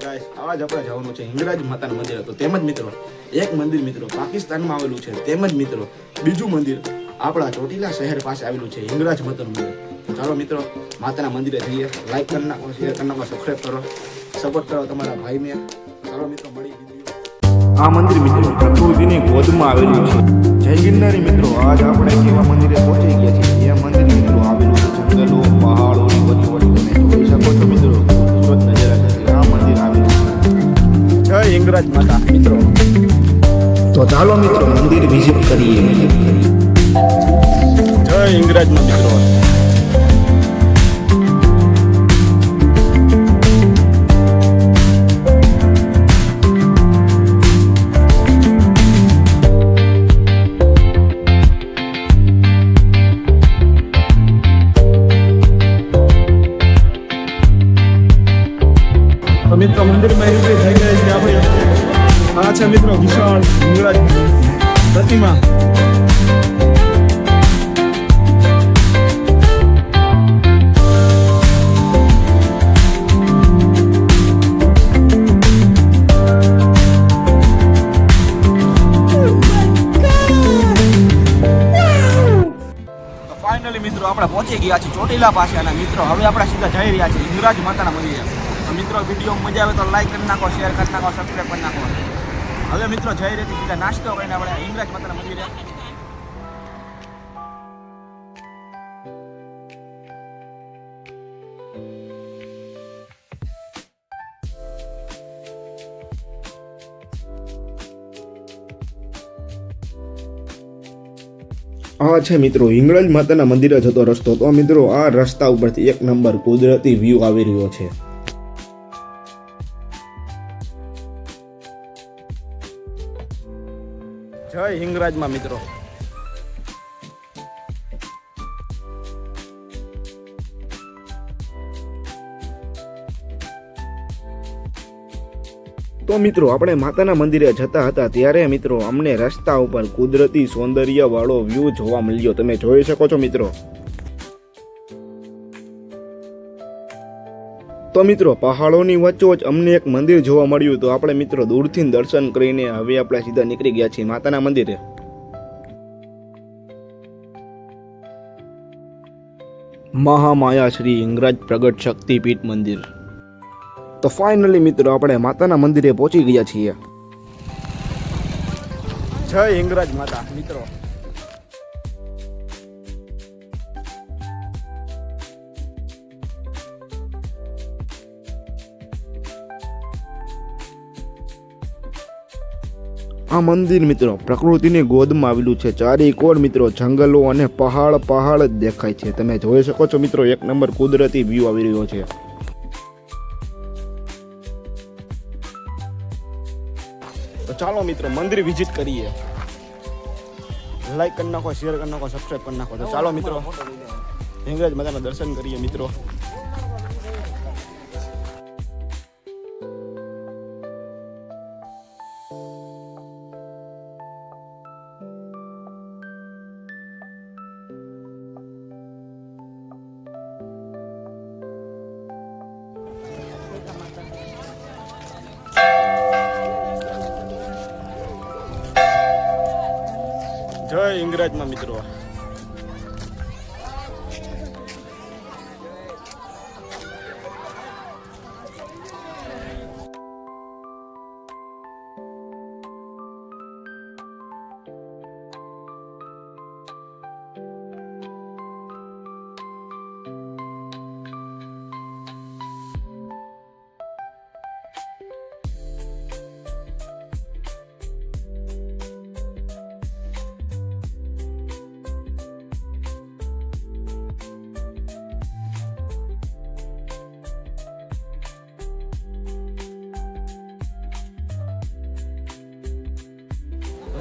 Guys આજ આપણે જવાનું છે હિંગળાજ માતાનું મંદિર તો તેમજ મિત્રો એક મંદિર મિત્રો પાકિસ્તાનમાં આવેલું છે તેમજ મિત્રો બીજું મંદિર આપણા ચોટીલા શહેર પાસે આવેલું છે હિંગળાજ માતાનું મંદિર તો ચાલો મિત્રો માતાના મંદિરે જઈએ લાઈક કરી નાખો શેર કરી નાખો સબસ્ક્રાઇબ કરો સપોર્ટ કરો તમારા ભાઈને ચાલો મિત્રો મળી આ મંદિર મિત્રો પ્રકૃતિની ગોદમાં આવેલું છે જય ગિરનારી મિત્રો આજ આપણે કેવા મંદિરે પહોંચી ગયા છીએ એ મંદિર મિત્રો આવેલું છે જંગલો પહાડોની વચ્ચોવચ્ચ તમે જોઈ શકો છો મિત્રો સુરત નજારા છે આ મંદિર આવેલું છે જય હિંગળાજ માતા મિત્રો તો ચાલો મિત્રો મંદિર વિઝિટ કરીએ જય હિંગળાજમાં મિત્રો મિત્રો મંદિરમાં એવી થઈ ગયા છે આપણે આ છે મિત્રો વિશાળ હિંગળાજ પ્રતિમા ફાઇનલી મિત્રો આપણે પહોંચી ગયા છીએ ચોટીલા પાસે અને મિત્રો હવે આપણે સીધા જઈ રહ્યા છીએ હિંગળાજ માતાના મંદિરે તો મિત્રો વિડીયો મજા આવે તો લાઈક કરી નાખો શેર કરી નાખો સબસ્ક્રાઈબ કરી નાખો હવે મિત્રો જઈ રહી સીધા નાસ્તો કરીને આપણે હિંગળાજ માતાના મંદિરે આ છે મિત્રો હિંગળાજ માતાના મંદિરે જતો રસ્તો તો મિત્રો આ રસ્તા ઉપરથી એક નંબર કુદરતી વ્યૂ આવી રહ્યો છે જય હિંગળાજમાં મિત્રો તો મિત્રો આપણે માતાના મંદિરે જતા હતા ત્યારે મિત્રો અમને રસ્તા ઉપર કુદરતી સૌંદર્ય વાળો વ્યૂ જોવા મળ્યો તમે જોઈ શકો છો મિત્રો તો મિત્રો પહાડોની વચ્ચોવચ અમને એક મંદિર જોવા મળ્યું તો આપણે મિત્રો દૂરથી દર્શન કરીને હવે આપણે સીધા નીકળી ગયા છીએ માતાના મંદિરે મહામાયા શ્રી હિંગળાજ પ્રગટ શક્તિપીઠ મંદિર તો ફાઇનલી મિત્રો આપણે માતાના મંદિરે પહોંચી ગયા છીએ જય હિંગળાજ માતા મિત્રો આ મંદિર મિત્રો પ્રકૃતિની ગોદમાં આવેલું છે ચારે કોર મિત્રો જંગલો અને પહાડ જ દેખાય છે તમે જોઈ શકો છો મિત્રો એક નંબર કુદરતી વ્યૂ આવી રહ્યો છે તો ચાલો મિત્રો મંદિર વિઝિટ કરીએ લાઈક કરી નાખો શેર કરી નાખો સબસ્ક્રાઈબ કરી નાખો તો ચાલો મિત્રો હિંગળાજ માતાના દર્શન કરીએ મિત્રો જય હિંગળાજમાં મિત્રો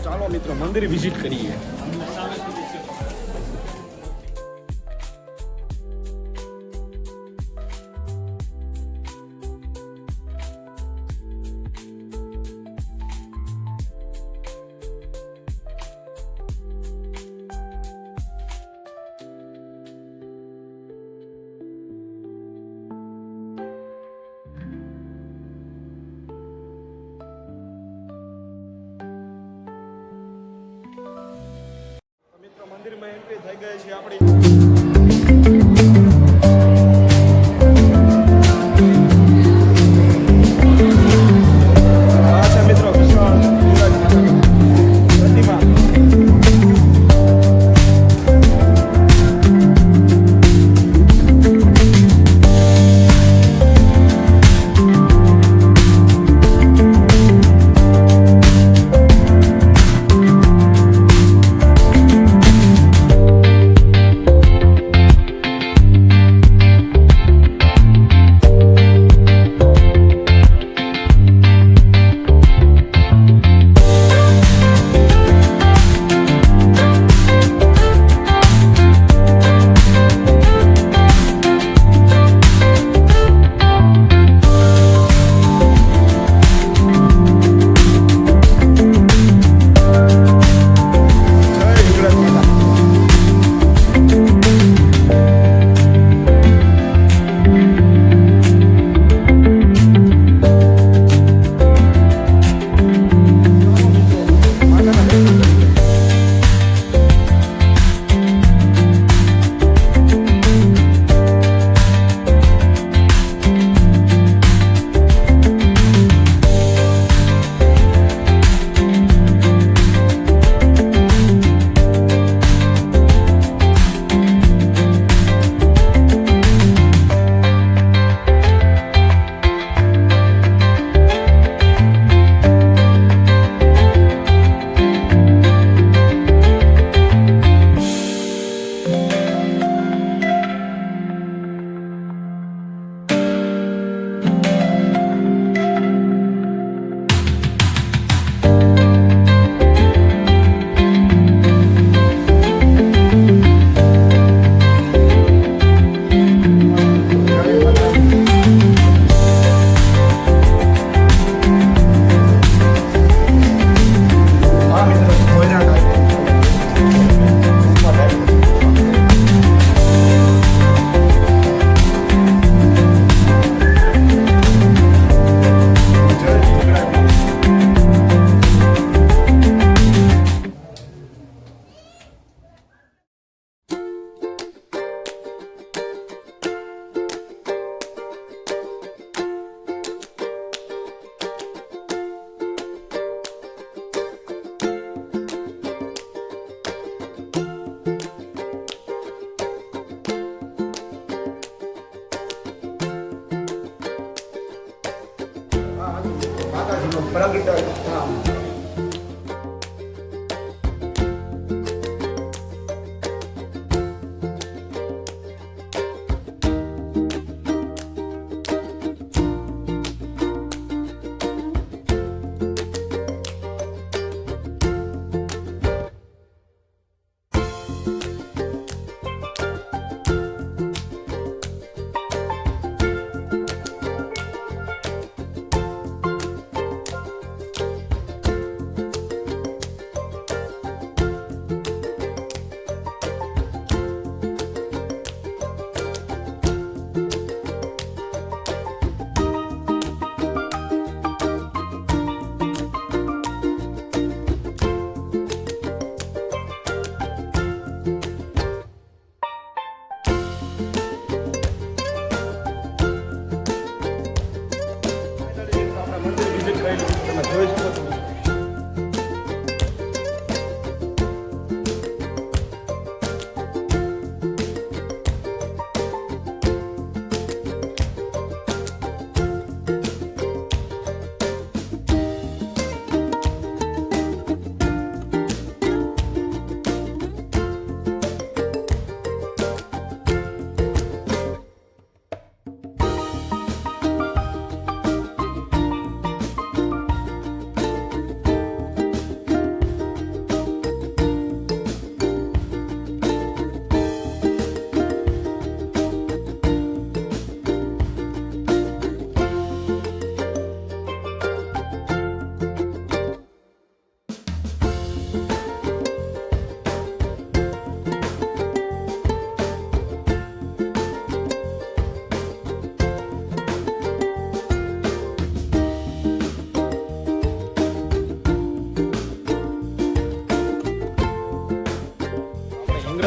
ચાલો મિત્રો મંદિર વિઝિટ કરીએ એન્ટ્રી થઈ ગઈ છે આપણી. આ છે મિત્રો વિશાળ હિંગળાજ માતાની પ્રતિમા. પ્રગટ ધામ.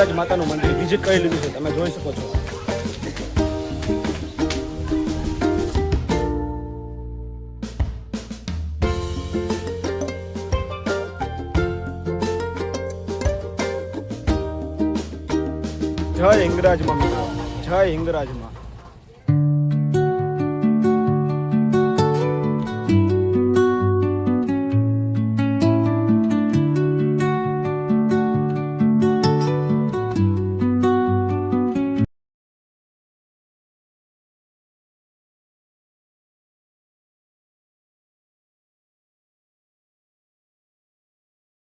હિંગરાજ માતાનું મંદિર વિઝિટ કરી લીધું છે, તમે જોઈ શકો છો. જય હિંગરાજમાં મિત્રો, જય હિંગરાજમાં.